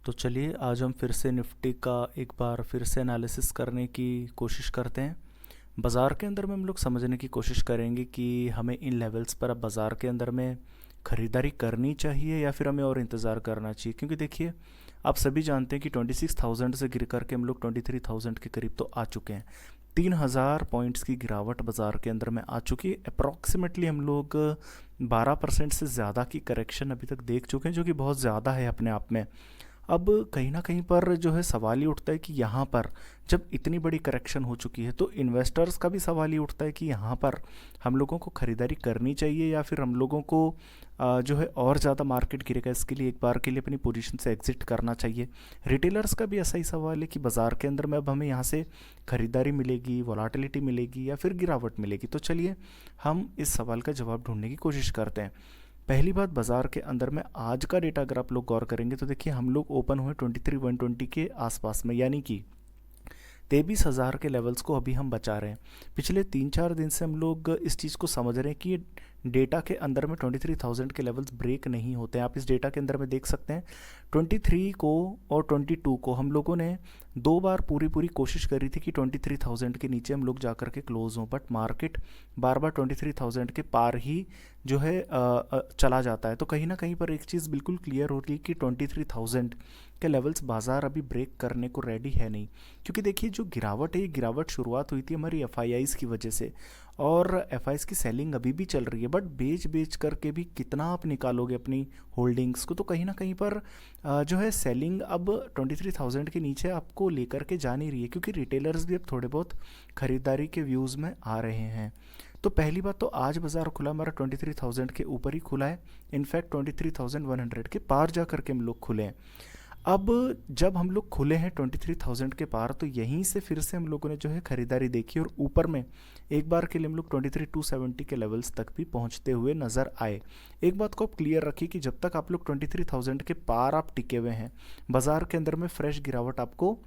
तो चलिए आज हम फिर से निफ्टी का एक बार फिर से एनालिसिस करने की कोशिश करते हैं। बाज़ार के अंदर में हम लोग समझने की कोशिश करेंगे कि हमें इन लेवल्स पर अब बाज़ार के अंदर में ख़रीदारी करनी चाहिए या फिर हमें और इंतज़ार करना चाहिए, क्योंकि देखिए आप सभी जानते हैं कि 26,000 से गिर करके हम लोग 23,000 के करीब तो आ चुके हैं। 3,000 पॉइंट्स की गिरावट बाज़ार के अंदर में आ चुकी है। अप्रॉक्सीमेटली हम लोग 12% से ज़्यादा की करेक्शन अभी तक देख चुके हैं, जो कि बहुत ज़्यादा है अपने आप में। अब कहीं ना कहीं पर जो है सवाल ये उठता है कि यहाँ पर जब इतनी बड़ी करेक्शन हो चुकी है तो इन्वेस्टर्स का भी सवाल ये उठता है कि यहाँ पर हम लोगों को ख़रीदारी करनी चाहिए या फिर हम लोगों को जो है और ज़्यादा मार्केट गिरेगा इसके लिए एक बार के लिए अपनी पोजीशन से एग्जिट करना चाहिए। रिटेलर्स का भी ऐसा ही सवाल है कि बाज़ार के अंदर में अब हमें यहाँ से ख़रीदारी मिलेगी, वॉलेटिलिटी मिलेगी या फिर गिरावट मिलेगी। तो चलिए हम इस सवाल का जवाब ढूंढने की कोशिश करते हैं। पहली बात, बाज़ार के अंदर में आज का डेटा अगर आप लोग गौर करेंगे तो देखिए हम लोग ओपन हुए 23,120 के आसपास में, यानी कि 23,000 के लेवल्स को अभी हम बचा रहे हैं। पिछले 3-4 दिन से हम लोग इस चीज़ को समझ रहे हैं कि ये डेटा के अंदर में 23,000 के लेवल्स ब्रेक नहीं होते हैं। आप इस डेटा के अंदर में देख सकते हैं 23 को और 22 को हम लोगों ने 2 बार पूरी पूरी कोशिश करी थी कि 23,000 के नीचे हम लोग जा कर के क्लोज हों, बट मार्केट बार बार 23,000 के पार ही जो है चला जाता है। तो कहीं ना कहीं पर एक चीज़ बिल्कुल क्लियर हो रही है कि 23,000 के लेवल्स बाज़ार अभी ब्रेक करने को रेडी है नहीं, क्योंकि देखिए जो गिरावट है ये गिरावट शुरुआत हुई थी हमारी एफआईआईज़ की वजह से, और एफआईआईज़ की सेलिंग अभी भी चल रही है, बट बेच बेच करके भी कितना आप निकालोगे अपनी होल्डिंग्स को। तो कहीं ना कहीं पर जो है सेलिंग अब 23,000 के नीचे आपको लेकर के जा नहीं रही है, क्योंकि रिटेलर्स भी अब थोड़े बहुत ख़रीदारी के व्यूज़ में आ रहे हैं। तो पहली बात तो आज बाज़ार खुला हमारा 23,000 के ऊपर ही खुला है, इनफैक्ट 23,100 के पार जा करके हम लोग खुले हैं। अब जब हम लोग खुले हैं 23,000 के पार तो यहीं से फिर से हम लोगों ने जो है ख़रीदारी देखी और ऊपर में एक बार के लिए हम लोग 23,270 के लेवल्स तक भी पहुंचते हुए नज़र आए। एक बात को आप क्लियर रखिए कि जब तक आप लोग 23,000 के पार आप टिके हुए हैं, बाज़ार के अंदर में फ्रेश गिरावट आपको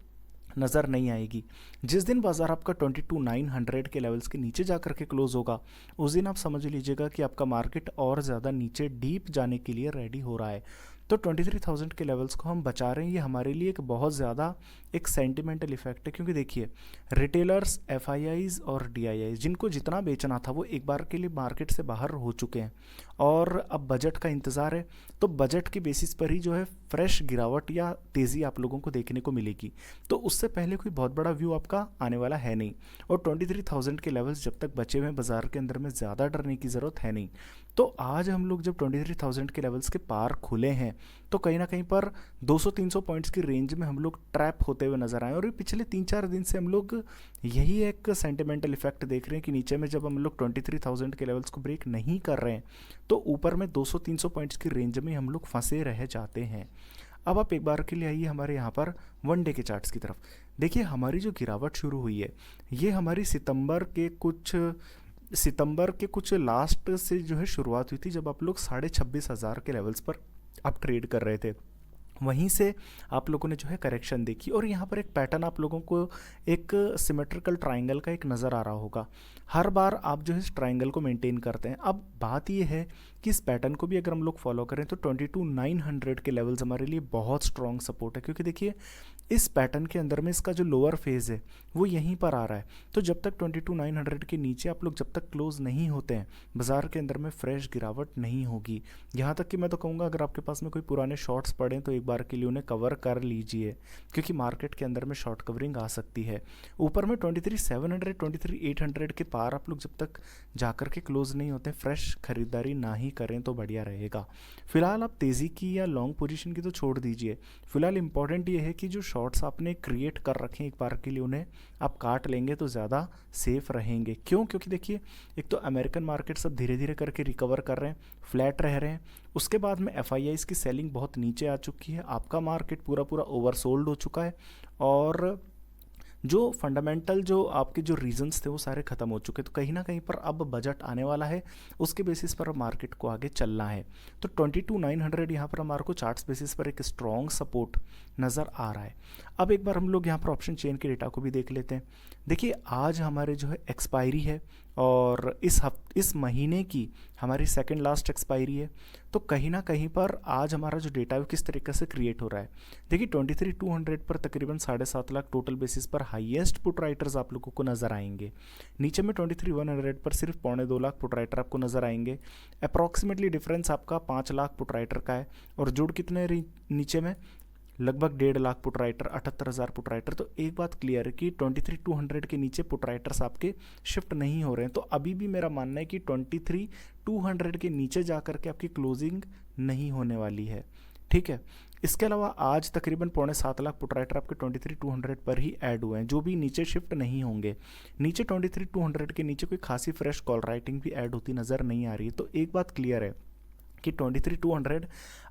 नज़र नहीं आएगी। जिस दिन बाज़ार आपका 22,900 के लेवल्स के नीचे जा कर के क्लोज होगा, उस दिन आप समझ लीजिएगा कि आपका मार्केट और ज़्यादा नीचे डीप जाने के लिए रेडी हो रहा है। तो 23,000 के लेवल्स को हम बचा रहे हैं, ये हमारे लिए एक बहुत ज़्यादा एक सेंटिमेंटल इफेक्ट है, क्योंकि देखिए रिटेलर्स, एफआईआईज़ और डीआईआईज़ जिनको जितना बेचना था वो एक बार के लिए मार्केट से बाहर हो चुके हैं और अब बजट का इंतज़ार है। तो बजट की बेसिस पर ही जो है फ्रेश गिरावट या तेज़ी आप लोगों को देखने को मिलेगी। तो उससे पहले कोई बहुत बड़ा व्यू आपका आने वाला है नहीं, और 23,000 के लेवल्स जब तक बचे हुए हैं बाज़ार के अंदर में ज़्यादा डरने की ज़रूरत है नहीं। तो आज हम लोग जब 23,000 के लेवल्स के पार खुले हैं तो कहीं ना कहीं पर 200-300 पॉइंट्स की रेंज में हम लोग ट्रैप होते हुए नजर आए, और ये पिछले 3-4 दिन से हम लोग यही एक सेंटिमेंटल इफेक्ट देख रहे हैं कि नीचे में जब हम लोग 23,000 के लेवल्स को ब्रेक नहीं कर रहे हैं तो ऊपर में 200-300 पॉइंट्स की रेंज में हम लोग फंसे रह जाते हैं। अब आप एक बार के लिए आइए हमारे यहाँ पर वन डे के चार्ट्स की तरफ। देखिए हमारी जो गिरावट शुरू हुई है ये हमारी सितंबर के कुछ लास्ट से जो है शुरुआत हुई थी, जब आप लोग 26,500 के लेवल्स पर आप ट्रेड कर रहे थे। वहीं से आप लोगों ने जो है करेक्शन देखी, और यहाँ पर एक पैटर्न आप लोगों को एक सिमेट्रिकल ट्रायंगल का एक नज़र आ रहा होगा। हर बार आप जो है इस ट्रायंगल को मेंटेन करते हैं। अब बात ये है कि इस पैटर्न को भी अगर हम लोग फॉलो करें तो 22,900 के लेवल्स हमारे लिए बहुत स्ट्रॉन्ग सपोर्ट है, क्योंकि देखिए इस पैटर्न के अंदर में इसका जो लोअर फेज़ है वो यहीं पर आ रहा है। तो जब तक 22,900 के नीचे आप लोग जब तक क्लोज नहीं होते हैं, बाज़ार के अंदर में फ्रेश गिरावट नहीं होगी। यहाँ तक कि मैं तो कहूँगा अगर आपके पास में कोई पुराने शॉर्ट्स पड़े तो एक बार के लिए उन्हें कवर कर लीजिए, क्योंकि मार्केट के अंदर में शॉर्ट कवरिंग आ सकती है। ऊपर में 23,700 23,800 के पार आप लोग जब तक जाकर के क्लोज नहीं होते, फ्रेश खरीदारी ना ही करें तो बढ़िया रहेगा। फिलहाल आप तेज़ी की या लॉन्ग पोजीशन की तो छोड़ दीजिए। फिलहाल इंपॉर्टेंट ये है कि जो शॉर्ट्स आपने क्रिएट कर रखे हैं एक बार के लिए उन्हें आप काट लेंगे तो ज़्यादा सेफ रहेंगे। क्यों? क्योंकि देखिए एक तो अमेरिकन मार्केट सब धीरे धीरे करके रिकवर कर रहे हैं, फ्लैट रह रहे हैं। उसके बाद में एफआईआईज़ की सेलिंग बहुत नीचे आ चुकी है, आपका मार्केट पूरा पूरा ओवरसोल्ड हो चुका है, और जो फंडामेंटल जो आपके जो रीजंस थे वो सारे ख़त्म हो चुके। तो कहीं ना कहीं पर अब बजट आने वाला है, उसके बेसिस पर मार्केट को आगे चलना है। तो 22,900 यहाँ पर हमारे को चार्ट्स बेसिस पर एक स्ट्रॉन्ग सपोर्ट नज़र आ रहा है। अब एक बार हम लोग यहाँ पर ऑप्शन चेन के डेटा को भी देख लेते हैं। देखिए आज हमारे जो है एक्सपायरी है और इस महीने की हमारी सेकंड लास्ट एक्सपायरी है। तो कहीं ना कहीं पर आज हमारा जो डेटा है वो किस तरीके से क्रिएट हो रहा है। देखिए 23,200 पर तकरीबन 7.5 लाख टोटल बेसिस पर हाईएस्ट पुट राइटर्स आप लोगों को नज़र आएंगे। नीचे में 23,100 पर सिर्फ 2.25 लाख पुट राइटर आपको नज़र आएंगे। अप्रॉक्सीमेटली डिफरेंस आपका 5 लाख पुट राइटर का है। और जुड़ कितने नीचे में लगभग 1.5 lakh put writer, 78,000 put writer. तो एक बात क्लियर है कि 23,200 के नीचे पुट राइटर्स आपके शिफ्ट नहीं हो रहे हैं। तो अभी भी मेरा मानना है कि 23,200 के नीचे जा कर के आपकी क्लोजिंग नहीं होने वाली है। ठीक है, इसके अलावा आज तकरीबन 6.25 लाख पुट राइटर आपके 23,200 पर ही ऐड हुए हैं, जो भी नीचे शिफ्ट नहीं होंगे। नीचे 23,200 के नीचे कोई खासी फ्रेश कॉल राइटिंग भी ऐड होती नज़र नहीं आ रही है। तो एक बात क्लियर है कि 23,200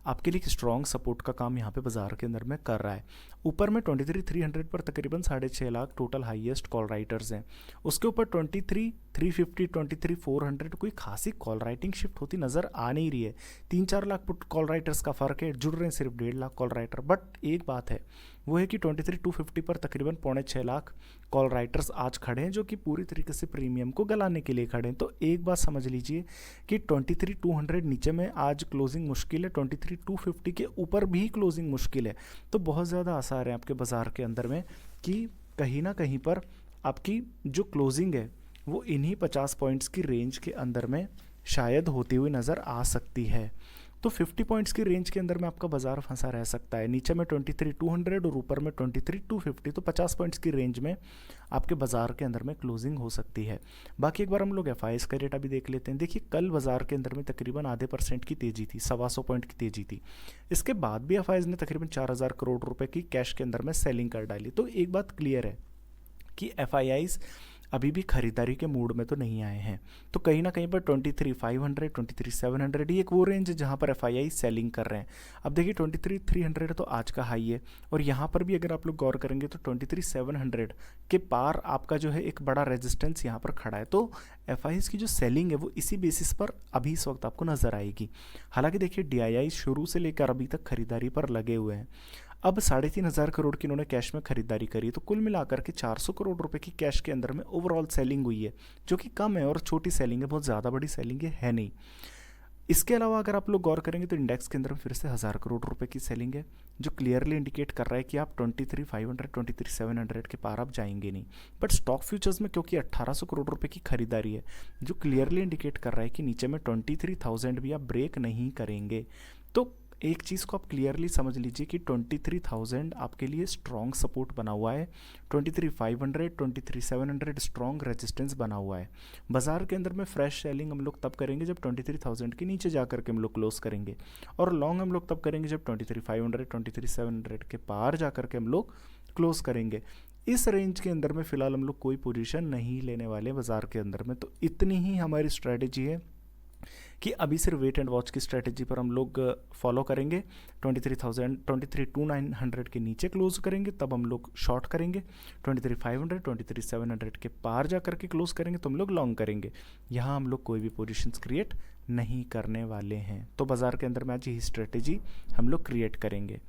आपके लिए एक स्ट्रॉन्ग सपोर्ट का काम यहाँ पे बाजार के अंदर में कर रहा है। ऊपर में 23,300 पर तकरीबन 6.5 lakh total highest call writers हैं। उसके ऊपर 23,350, 23,400 कोई खासी कॉल राइटिंग शिफ्ट होती नज़र आ नहीं रही है। 3-4 लाख कॉल राइटर्स का फ़र्क है, जुड़ रहे हैं सिर्फ 1.5 लाख कॉल राइटर। बट एक बात है, वो है कि 23,250 पर तकरीबन 6.25 लाख कॉल राइटर्स आज खड़े हैं, जो कि पूरी तरीके से प्रीमियम को गलाने के लिए खड़े हैं। तो एक बात समझ लीजिए कि 23,200 नीचे में आज क्लोजिंग मुश्किल है, 23,250 के ऊपर भी क्लोजिंग मुश्किल है। तो बहुत ज़्यादा आसार है आपके बाज़ार के अंदर में कि कहीं ना कहीं पर आपकी जो क्लोजिंग है वो इन्हीं 50 पॉइंट्स की रेंज के अंदर में शायद होती हुई नज़र आ सकती है। तो 50 पॉइंट्स की रेंज के अंदर में आपका बाजार फंसा रह सकता है। नीचे में 23,200 और ऊपर में 23,250, तो 50 पॉइंट्स की रेंज में आपके बाजार के अंदर में क्लोजिंग हो सकती है। बाकी एक बार हम लोग FIs का डेटा भी देख लेते हैं। देखिए कल बाजार के अंदर में तकरीबन आधे % की तेज़ी थी, 125 पॉइंट की तेज़ी थी। इसके बाद भी FIs ने तकरीबन 4,000 करोड़ रुपए की कैश के अंदर में सेलिंग कर डाली। तो एक बात क्लियर है कि FIs अभी भी खरीदारी के मूड में तो नहीं आए हैं। तो कहीं ना कहीं पर 23,500, 23,700 ये एक वो रेंज है जहाँ पर FII सेलिंग कर रहे हैं। अब देखिए 23,300 तो आज का हाई है, और यहाँ पर भी अगर आप लोग गौर करेंगे तो 23,700 के पार आपका जो है एक बड़ा रेजिस्टेंस यहाँ पर खड़ा है। तो FIs की जो सेलिंग है वो इसी बेसिस पर अभी इस वक्त आपको नज़र आएगी। हालांकि देखिए DII शुरू से लेकर अभी तक खरीदारी पर लगे हुए हैं। अब 3,500 करोड़ की इन्होंने कैश में खरीदारी करी, तो कुल मिलाकर के 400 करोड़ रुपए की कैश के अंदर में ओवरऑल सेलिंग हुई है, जो कि कम है और छोटी सेलिंग है, बहुत ज़्यादा बड़ी सेलिंग है नहीं। इसके अलावा अगर आप लोग गौर करेंगे तो इंडेक्स के अंदर में फिर से 1,000 करोड़ रुपए की सेलिंग है, जो क्लियरली इंडिकेट कर रहा है कि आप 23,500, 23,700 के पार आप जाएंगे नहीं। बट स्टॉक फ्यूचर्स में क्योंकि 1,800 करोड़ रुपए की खरीदारी है, जो क्लियरली इंडिकेट कर रहा है कि नीचे में 23,000 भी आप ब्रेक नहीं करेंगे। तो एक चीज़ को आप क्लियरली समझ लीजिए कि 23,000 आपके लिए स्ट्रॉन्ग सपोर्ट बना हुआ है, 23,500, 23,700 स्ट्रॉन्ग रेजिस्टेंस बना हुआ है। बाजार के अंदर में फ्रेश सेलिंग हम लोग तब करेंगे जब 23,000 के नीचे जा करके हम लोग क्लोज करेंगे, और लॉन्ग हम लोग तब करेंगे जब 23,500, 23,700 के पार जा करके हम लोग क्लोज करेंगे। इस रेंज के अंदर में फ़िलहाल हम लोग कोई पोजीशन नहीं लेने वाले बाज़ार के अंदर में। तो इतनी ही हमारी स्ट्रैटेजी है कि अभी सिर्फ वेट एंड वॉच की स्ट्रैटेजी पर हम लोग फॉलो करेंगे। 23,900 के नीचे क्लोज करेंगे तब हम लोग शॉर्ट करेंगे, 23,500, 23,700 के पार जा करके क्लोज करेंगे तो हम लोग लॉन्ग करेंगे। यहाँ हम लोग कोई भी पोजीशंस क्रिएट नहीं करने वाले हैं। तो बाज़ार के अंदर में आज यही स्ट्रैटेजी हम लोग क्रिएट करेंगे।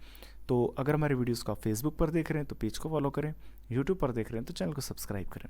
तो अगर हमारे वीडियोज़ को आप फेसबुक पर देख रहे हैं तो पेज को फॉलो करें, यूट्यूब पर देख रहे हैं तो चैनल को सब्सक्राइब करें।